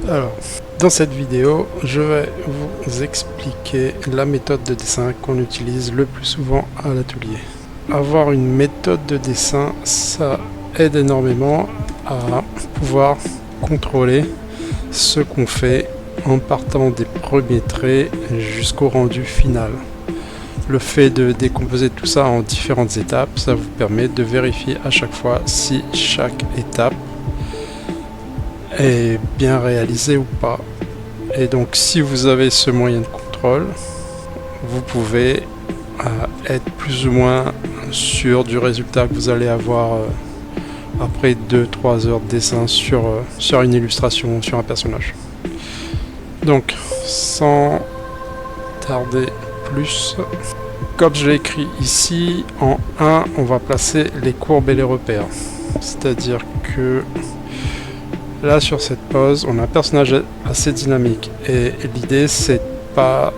Alors, dans cette vidéo, je vais vous expliquer la méthode de dessin qu'on utilise le plus souvent à l'atelier. Avoir une méthode de dessin, ça aide énormément à pouvoir contrôler ce qu'on fait en partant des premiers traits jusqu'au rendu final. Le fait de décomposer tout ça en différentes étapes, ça vous permet de vérifier à chaque fois si chaque étape est bien réalisée ou pas. Et donc si vous avez ce moyen de contrôle, vous pouvez être plus ou moins sûr du résultat que vous allez avoir après 2-3 heures de dessin sur une illustration, sur un personnage. Donc sans tarder plus, comme je l'ai écrit ici, en 1 on va placer les courbes et les repères. C'est-à-dire que là sur cette pose, on a un personnage assez dynamique et l'idée c'est pas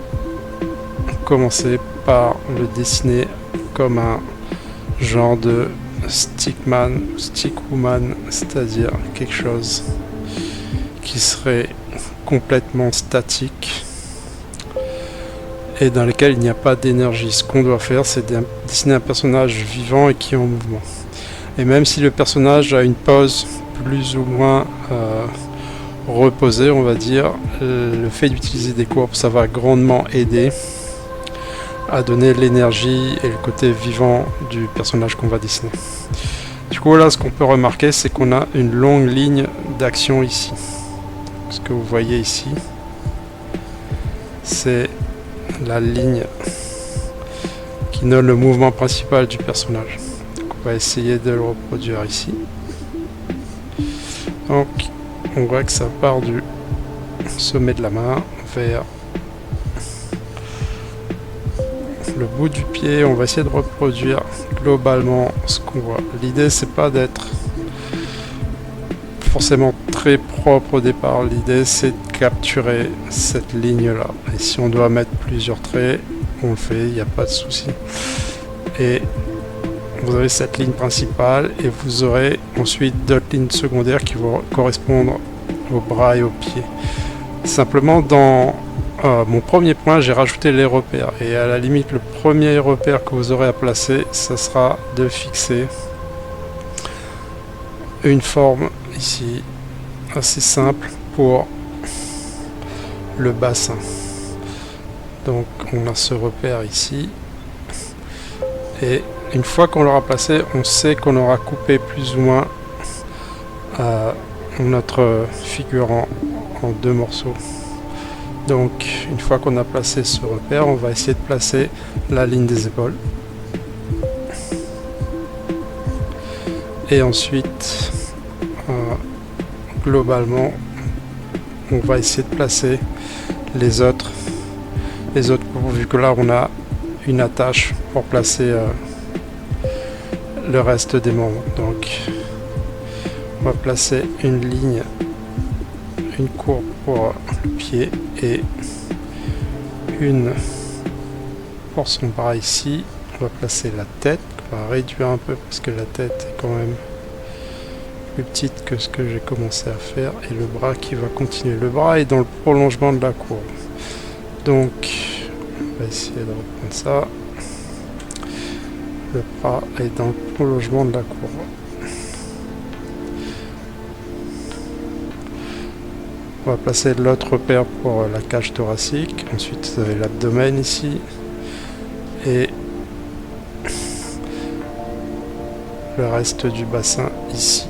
commencer par le dessiner comme un genre de stickman, stickwoman, c'est-à-dire quelque chose qui serait complètement statique et dans lequel il n'y a pas d'énergie. Ce qu'on doit faire, c'est dessiner un personnage vivant et qui est en mouvement. Et même si le personnage a une pose plus ou moins reposée, on va dire, le fait d'utiliser des courbes, ça va grandement aider à donner l'énergie et le côté vivant du personnage qu'on va dessiner. Du coup, là, ce qu'on peut remarquer, c'est qu'on a une longue ligne d'action ici. Ce que vous voyez ici, c'est la ligne qui donne le mouvement principal du personnage. Donc, on va essayer de le reproduire ici. Donc, on voit que ça part du sommet de la main vers le bout du pied. On va essayer de reproduire globalement ce qu'on voit. L'idée, c'est pas d'être forcément très propre au départ. L'idée, c'est de capturer cette ligne-là. Et si on doit mettre plusieurs traits, on le fait, il n'y a pas de souci. Et vous avez cette ligne principale et vous aurez ensuite d'autres lignes secondaires qui vont correspondre aux bras et aux pieds. Simplement, dans mon premier point, j'ai rajouté les repères. Et à la limite, le premier repère que vous aurez à placer, ça sera de fixer une forme ici, assez simple pour le bassin. Donc, on a ce repère ici. Et une fois qu'on l'aura placé, on sait qu'on aura coupé plus ou moins notre figurant en 2 morceaux. Donc une fois qu'on a placé ce repère, on va essayer de placer la ligne des épaules. Et ensuite, globalement, on va essayer de placer les autres courbes, vu que là on a une attache pour placer le reste des membres. Donc on va placer une ligne, une courbe pour le pied et une pour son bras ici. On va placer la tête, on va réduire un peu parce que la tête est quand même plus petite que ce que j'ai commencé à faire, et le bras qui va continuer. Le bras est dans le prolongement de la courbe. Donc on va essayer de reprendre ça. Le bras est dans le prolongement de la courbe. On va placer l'autre repère pour la cage thoracique. Ensuite, vous avez l'abdomen ici. Et le reste du bassin ici.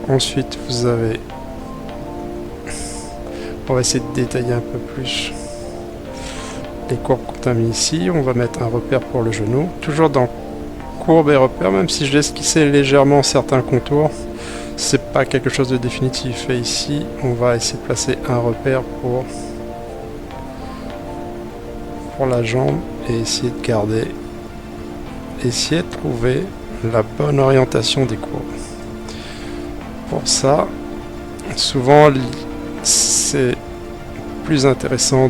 Ensuite, vous avez... On va essayer de détailler un peu plus les courbes qu'on a mis ici. On va mettre un repère pour le genou. Toujours dans courbe et repère, même si je l'ai esquissé légèrement certains contours. C'est pas quelque chose de définitif. Et ici, on va essayer de placer un repère pour la jambe et essayer de garder, essayer de trouver la bonne orientation des courbes. Pour ça, souvent, c'est plus intéressant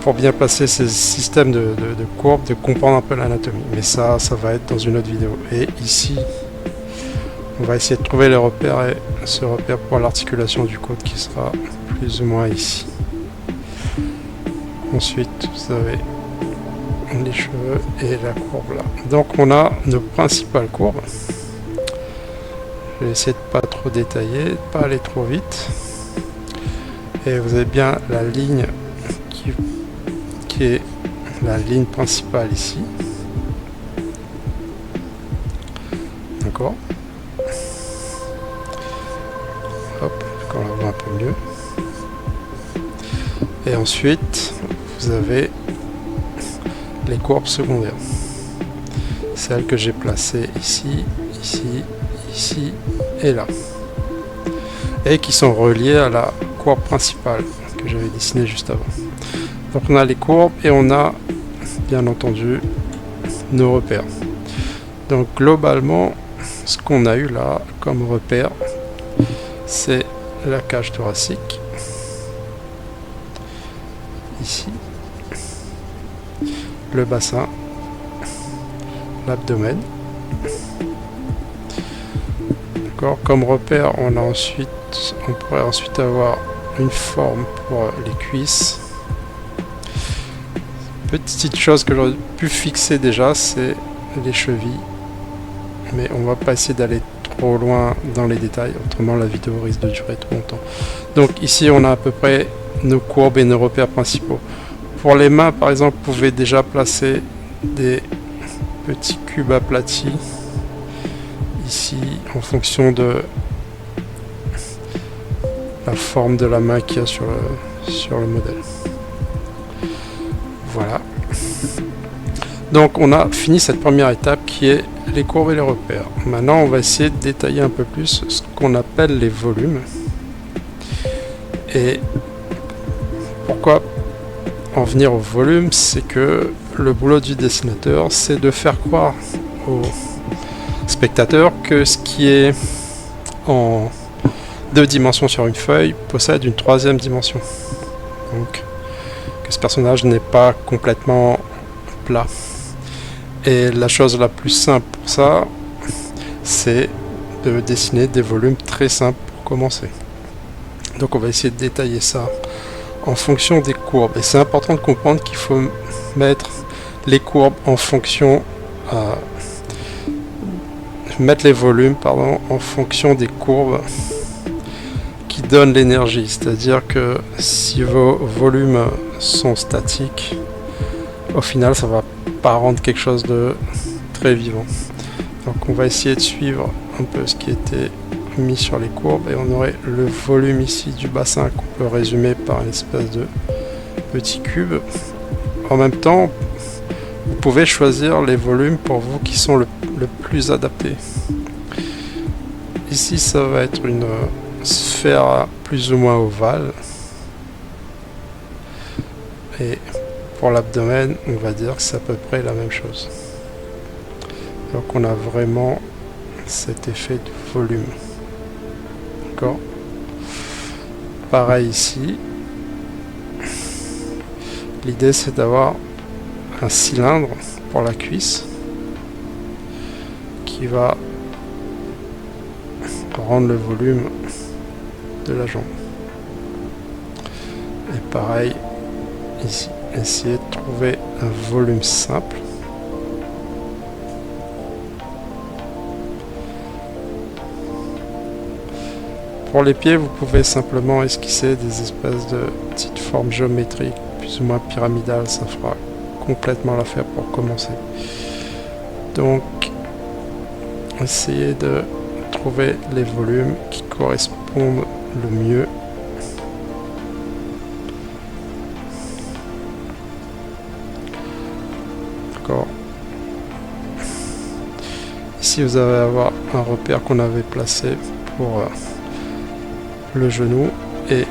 pour bien placer ces systèmes de courbes, de comprendre un peu l'anatomie. Mais ça va être dans une autre vidéo. Et ici, On va essayer de trouver les repères et ce repère pour l'articulation du côte qui sera plus ou moins ici. Ensuite, vous avez les cheveux et la courbe là. Donc on a nos principales courbes. Je vais essayer de pas trop détailler, de pas aller trop vite. Et vous avez bien la ligne qui est la ligne principale ici. D'accord. Hop, qu'on la voit un peu mieux. Et ensuite, vous avez les courbes secondaires. Celles que j'ai placées ici, ici, ici et là. Et qui sont reliées à la courbe principale que j'avais dessinée juste avant. Donc on a les courbes et on a bien entendu nos repères. Donc globalement, ce qu'on a eu là comme repère, c'est la cage thoracique. Ici, le bassin, l'abdomen. D'accord. Comme repère, on pourrait ensuite avoir une forme pour les cuisses. Petite chose que j'aurais pu fixer déjà, c'est les chevilles. Mais on va pas essayer d'aller trop loin dans les détails, autrement la vidéo risque de durer trop longtemps. Donc ici, on a à peu près nos courbes et nos repères principaux. Pour les mains, par exemple, vous pouvez déjà placer des petits cubes aplatis ici en fonction de la forme de la main qu'il y a sur le modèle. Voilà. Donc on a fini cette première étape qui est les courbes et les repères. Maintenant on va essayer de détailler un peu plus ce qu'on appelle les volumes. Et pourquoi en venir au volume, c'est que le boulot du dessinateur, c'est de faire croire aux spectateurs que ce qui est en 2 dimensions sur une feuille possède une 3e dimension. Donc que ce personnage n'est pas complètement plat. Et la chose la plus simple pour ça, c'est de dessiner des volumes très simples pour commencer. Donc on va essayer de détailler ça en fonction des courbes. Et c'est important de comprendre qu'il faut mettre les courbes en fonction... mettre les volumes, pardon, en fonction des courbes qui donnent l'énergie. C'est-à-dire que si vos volumes sont statiques, au final ça va pas rendre quelque chose de très vivant. Donc on va essayer de suivre un peu ce qui était mis sur les courbes et on aurait le volume ici du bassin qu'on peut résumer par une espèce de petit cube. En même temps, vous pouvez choisir les volumes pour vous qui sont le plus adaptés. Ici ça va être une sphère plus ou moins ovale et pour l'abdomen, on va dire que c'est à peu près la même chose. Donc on a vraiment cet effet de volume. D'accord. Pareil ici. L'idée c'est d'avoir un cylindre pour la cuisse qui va rendre le volume de la jambe. Et pareil ici. Essayez de trouver un volume simple. Pour les pieds, vous pouvez simplement esquisser des espèces de petites formes géométriques, plus ou moins pyramidales, ça fera complètement l'affaire pour commencer. Donc, essayez de trouver les volumes qui correspondent le mieux. Ici vous allez avoir un repère qu'on avait placé pour le genou et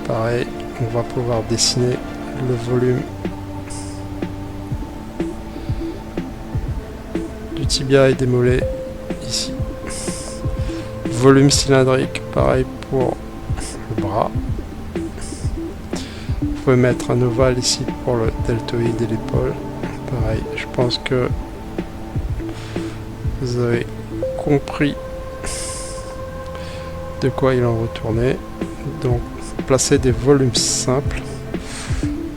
pareil on va pouvoir dessiner le volume du tibia et des mollets ici. Volume cylindrique pareil pour le bras. Vous pouvez mettre un ovale ici pour le deltoïde et l'épaule. Pareil, je pense que vous avez compris de quoi il en retournait. Donc placer des volumes simples,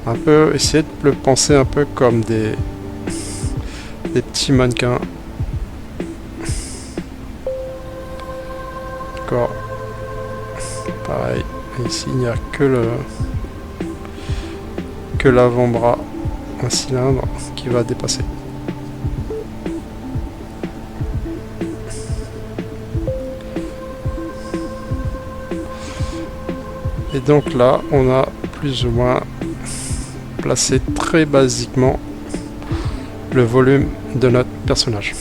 un peu essayer de le penser un peu comme des petits mannequins. D'accord. Pareil, ici il n'y a que l'avant-bras, un cylindre qui va dépasser. Et donc là, on a plus ou moins placé très basiquement le volume de notre personnage.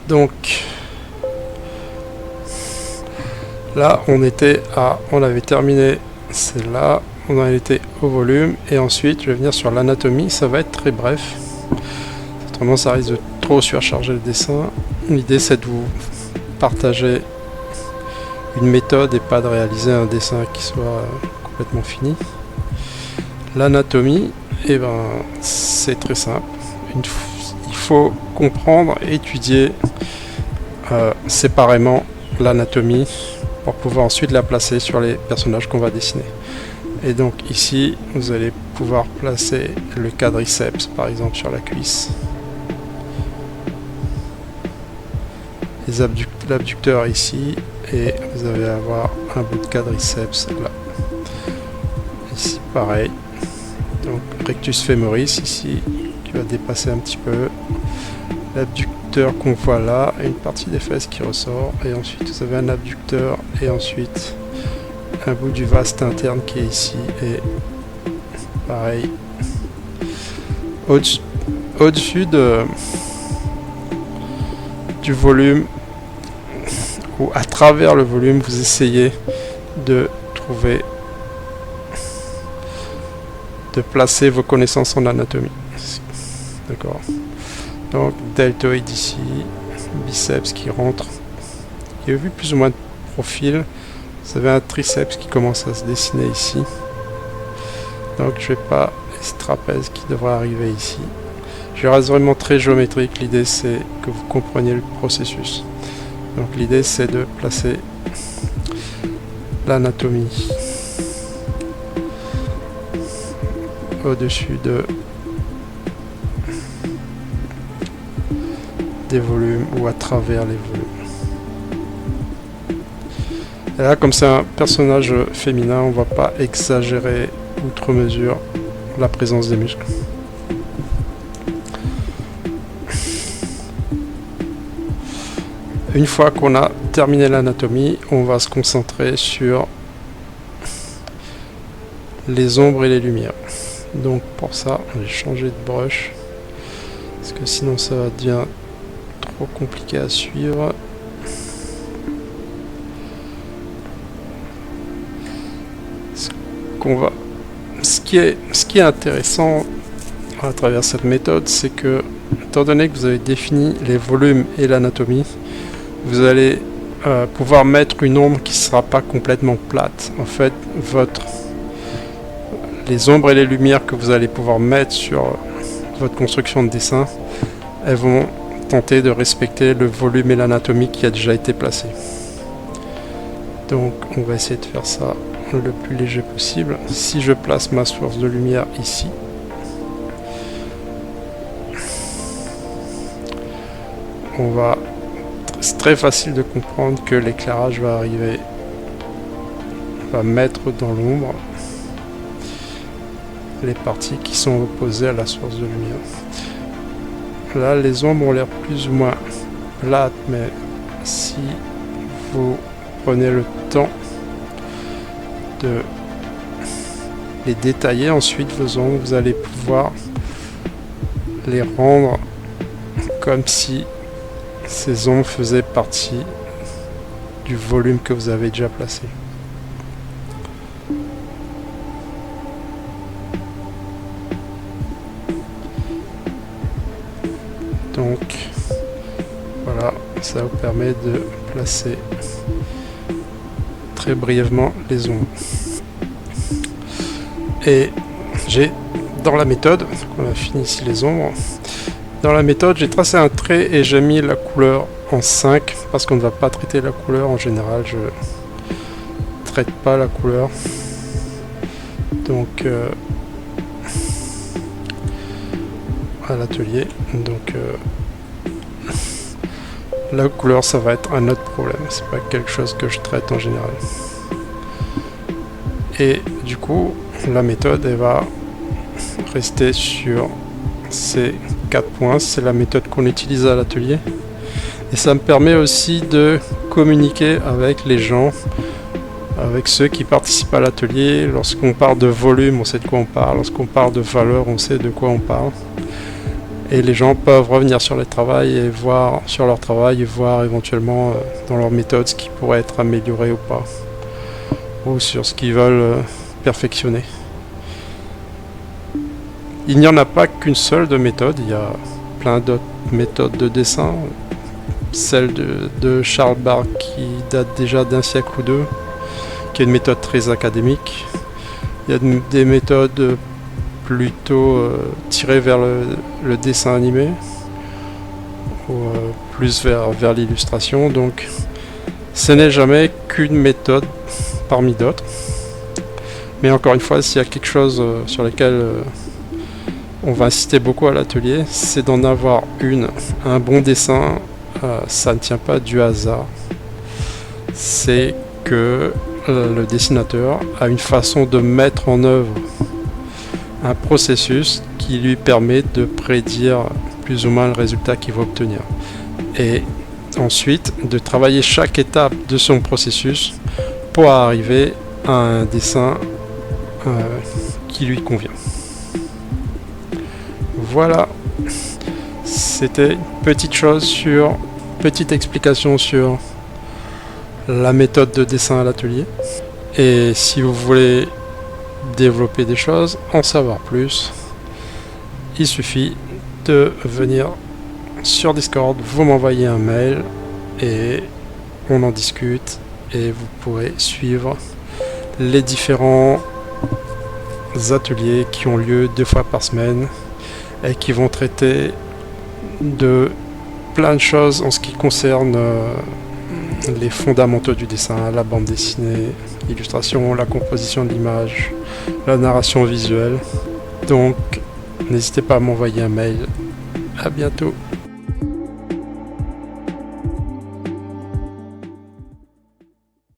Donc là, on avait terminé celle-là, on a été au volume, et ensuite je vais venir sur l'anatomie. Ça va être très bref, autrement ça risque de trop surcharger le dessin. L'idée c'est de vous partager une méthode et pas de réaliser un dessin qui soit complètement fini. L'anatomie, eh ben, c'est très simple. Il faut comprendre, étudier séparément l'anatomie pour pouvoir ensuite la placer sur les personnages qu'on va dessiner. Et donc ici, vous allez pouvoir placer le quadriceps par exemple sur la cuisse, l'abducteur ici, et vous allez avoir un bout de quadriceps là. Ici pareil, donc rectus femoris ici qui va dépasser un petit peu, l'abducteur qu'on voit là et une partie des fesses qui ressort, et ensuite vous avez un abducteur et ensuite un bout du vaste interne qui est ici, et pareil au-dessus du volume, ou à travers le volume, vous essayez de trouver, de placer vos connaissances en anatomie. D'accord. Donc deltoïde ici, biceps qui rentre, qui a vu plus ou moins de profil. Vous avez un triceps qui commence à se dessiner ici. Donc je vais pas, les trapèzes qui devraient arriver ici. Je reste vraiment très géométrique. L'idée c'est que vous compreniez le processus. Donc l'idée c'est de placer l'anatomie au-dessus des volumes ou à travers les volumes. Et là, comme c'est un personnage féminin, on va pas exagérer outre mesure la présence des muscles. Une fois qu'on a terminé l'anatomie, on va se concentrer sur les ombres et les lumières. Donc pour ça, je vais changer de brush, parce que sinon ça devient trop compliqué à suivre. Ce qui est intéressant à travers cette méthode, c'est que, étant donné que vous avez défini les volumes et l'anatomie, vous allez pouvoir mettre une ombre qui ne sera pas complètement plate. En fait, les ombres et les lumières que vous allez pouvoir mettre sur votre construction de dessin, elles vont tenter de respecter le volume et l'anatomie qui a déjà été placé. Donc on va essayer de faire ça le plus léger possible. Si je place ma source de lumière ici, c'est très facile de comprendre que l'éclairage va arriver, va mettre dans l'ombre les parties qui sont opposées à la source de lumière. Là, les ombres ont l'air plus ou moins plates, mais si vous prenez le temps de les détailler ensuite, vos ombres, vous allez pouvoir les rendre comme si ces ombres faisaient partie du volume que vous avez déjà placé. Donc voilà, ça vous permet de placer très brièvement les ombres. Et j'ai dans la méthode, on a fini ici les ombres, Dans la méthode, j'ai tracé un trait et j'ai mis la couleur en 5 parce qu'on ne va pas traiter la couleur en général. Je traite pas la couleur. Donc à l'atelier. Donc la couleur, ça va être un autre problème. C'est pas quelque chose que je traite en général. Et du coup, la méthode, elle va rester sur ces 4 points. C'est la méthode qu'on utilise à l'atelier. Et ça me permet aussi de communiquer avec les gens, avec ceux qui participent à l'atelier. Lorsqu'on parle de volume, on sait de quoi on parle. Lorsqu'on parle de valeur, on sait de quoi on parle. Et les gens peuvent revenir sur leur travail et voir éventuellement dans leur méthode ce qui pourrait être amélioré ou pas, ou sur ce qu'ils veulent perfectionner. Il n'y en a pas qu'une seule de méthode, il y a plein d'autres méthodes de dessin. Celle de Charles Barks qui date déjà d'un siècle ou deux, qui est une méthode très académique. Il y a des méthodes plutôt tiré vers le dessin animé ou plus vers l'illustration. Donc ce n'est jamais qu'une méthode parmi d'autres, mais encore une fois, s'il y a quelque chose sur lequel on va insister beaucoup à l'atelier, c'est d'en avoir un bon dessin. Ça ne tient pas du hasard, c'est que le dessinateur a une façon de mettre en œuvre un processus qui lui permet de prédire plus ou moins le résultat qu'il va obtenir. Et ensuite, de travailler chaque étape de son processus pour arriver à un dessin qui lui convient. Voilà, c'était une petite explication sur la méthode de dessin à l'atelier. Et si vous voulez développer des choses, en savoir plus, il suffit de venir sur Discord, vous m'envoyez un mail et on en discute et vous pourrez suivre les différents ateliers qui ont lieu 2 fois par semaine et qui vont traiter de plein de choses en ce qui concerne les fondamentaux du dessin, la bande dessinée, l'illustration, la composition de l'image, la narration visuelle. Donc, n'hésitez pas à m'envoyer un mail. À bientôt.